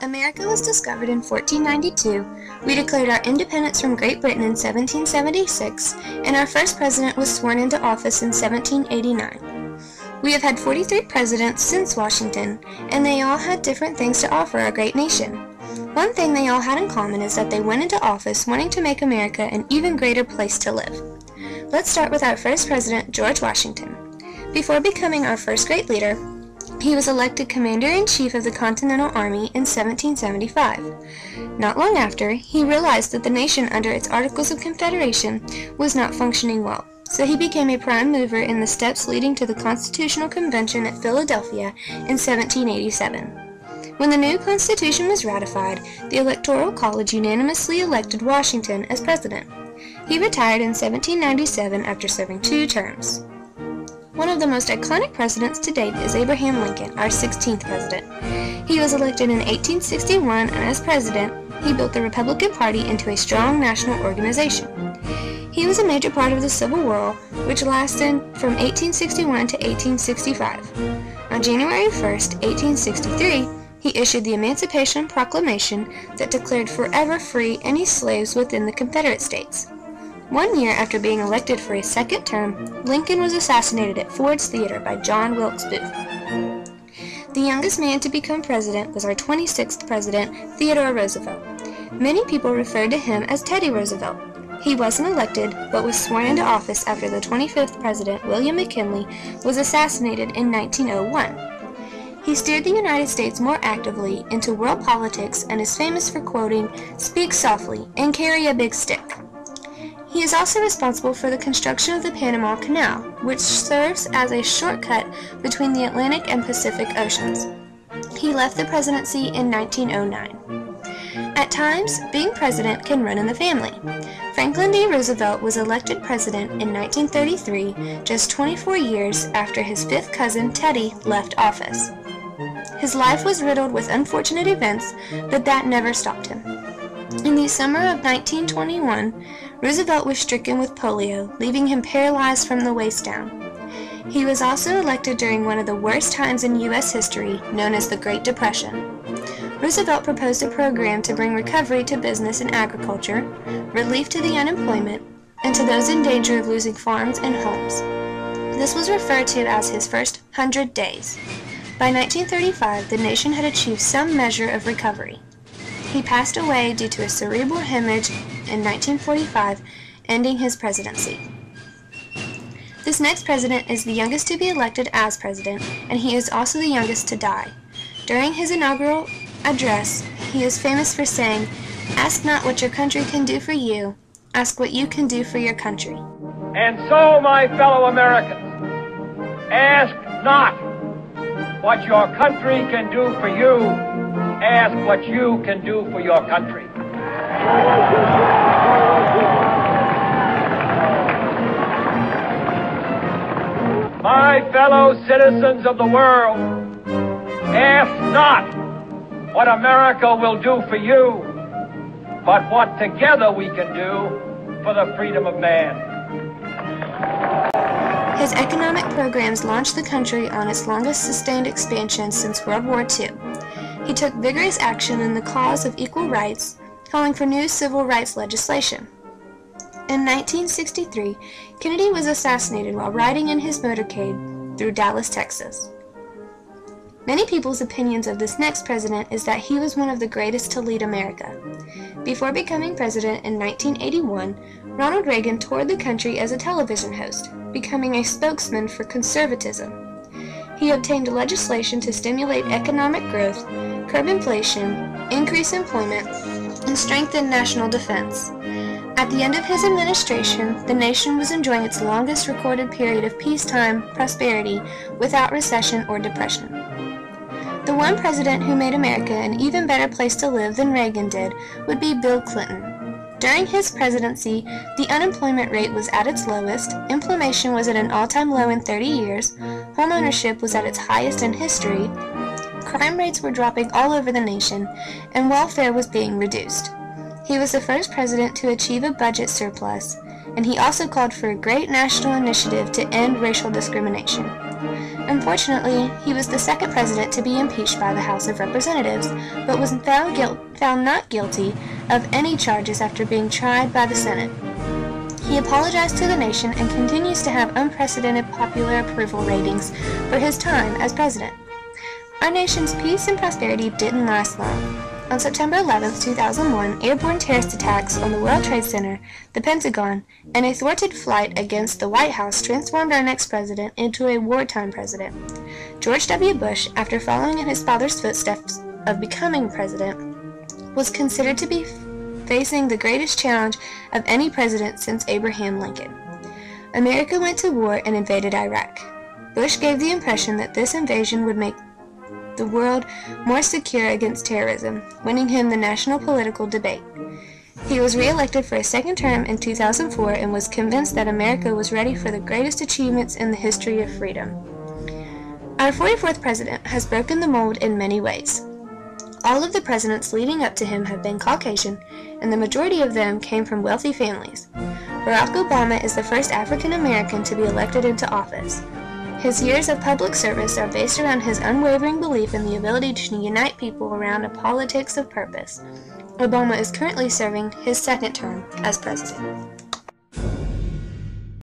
America was discovered in 1492, we declared our independence from Great Britain in 1776, and our first president was sworn into office in 1789. We have had 43 presidents since Washington, and they all had different things to offer our great nation. One thing they all had in common is that they went into office wanting to make America an even greater place to live. Let's start with our first president, George Washington. Before becoming our first great leader, he was elected Commander-in-Chief of the Continental Army in 1775. Not long after, he realized that the nation under its Articles of Confederation was not functioning well, so he became a prime mover in the steps leading to the Constitutional Convention at Philadelphia in 1787. When the new Constitution was ratified, the Electoral College unanimously elected Washington as president. He retired in 1797 after serving 2 terms. One of the most iconic presidents to date is Abraham Lincoln, our 16th president. He was elected in 1861, and as president, he built the Republican Party into a strong national organization. He was a major part of the Civil War, which lasted from 1861 to 1865. On January 1, 1863, he issued the Emancipation Proclamation that declared forever free any slaves within the Confederate States. 1 year after being elected for a second term, Lincoln was assassinated at Ford's Theater by John Wilkes Booth. The youngest man to become president was our 26th president, Theodore Roosevelt. Many people referred to him as Teddy Roosevelt. He wasn't elected, but was sworn into office after the 25th president, William McKinley, was assassinated in 1901. He steered the United States more actively into world politics and is famous for quoting, "Speak softly and carry a big stick." He is also responsible for the construction of the Panama Canal, which serves as a shortcut between the Atlantic and Pacific Oceans. He left the presidency in 1909. At times, being president can run in the family. Franklin D. Roosevelt was elected president in 1933, just 24 years after his 5th cousin Teddy left office. His life was riddled with unfortunate events, but that never stopped him. In the summer of 1921, Roosevelt was stricken with polio, leaving him paralyzed from the waist down. He was also elected during one of the worst times in U.S. history, known as the Great Depression. Roosevelt proposed a program to bring recovery to business and agriculture, relief to the unemployment, and to those in danger of losing farms and homes. This was referred to as his first 100 days. By 1935, the nation had achieved some measure of recovery. He passed away due to a cerebral hemorrhage in 1945, ending his presidency. This next president is the youngest to be elected as president, and he is also the youngest to die. During his inaugural address, he is famous for saying, "Ask not what your country can do for you, ask what you can do for your country." And so, my fellow Americans, ask not what your country can do for you, ask what you can do for your country. My fellow citizens of the world, ask not what America will do for you, but what together we can do for the freedom of man. His economic programs launched the country on its longest sustained expansion since World War II. He took vigorous action in the cause of equal rights, calling for new civil rights legislation. In 1963, Kennedy was assassinated while riding in his motorcade through Dallas, Texas. Many people's opinions of this next president is that he was one of the greatest to lead America. Before becoming president in 1981, Ronald Reagan toured the country as a television host, becoming a spokesman for conservatism. He obtained legislation to stimulate economic growth, curb inflation, increase employment, and strengthen national defense. At the end of his administration, the nation was enjoying its longest recorded period of peacetime prosperity without recession or depression. The one president who made America an even better place to live than Reagan did would be Bill Clinton. During his presidency, the unemployment rate was at its lowest, inflation was at an all-time low in 30 years, homeownership was at its highest in history, crime rates were dropping all over the nation, and welfare was being reduced. He was the first president to achieve a budget surplus, and he also called for a great national initiative to end racial discrimination. Unfortunately, he was the second president to be impeached by the House of Representatives, but was found not guilty of any charges after being tried by the Senate. He apologized to the nation and continues to have unprecedented popular approval ratings for his time as president. Our nation's peace and prosperity didn't last long. On September 11, 2001, airborne terrorist attacks on the World Trade Center, the Pentagon, and a thwarted flight against the White House transformed our next president into a wartime president. George W. Bush, after following in his father's footsteps of becoming president, was considered to be facing the greatest challenge of any president since Abraham Lincoln. America went to war and invaded Iraq. Bush gave the impression that this invasion would make the world more secure against terrorism, winning him the national political debate. He was re-elected for a second term in 2004 and was convinced that America was ready for the greatest achievements in the history of freedom. Our 44th president has broken the mold in many ways. All of the presidents leading up to him have been Caucasian, and the majority of them came from wealthy families. Barack Obama is the first African American to be elected into office. His years of public service are based around his unwavering belief in the ability to unite people around a politics of purpose. Obama is currently serving his second term as president.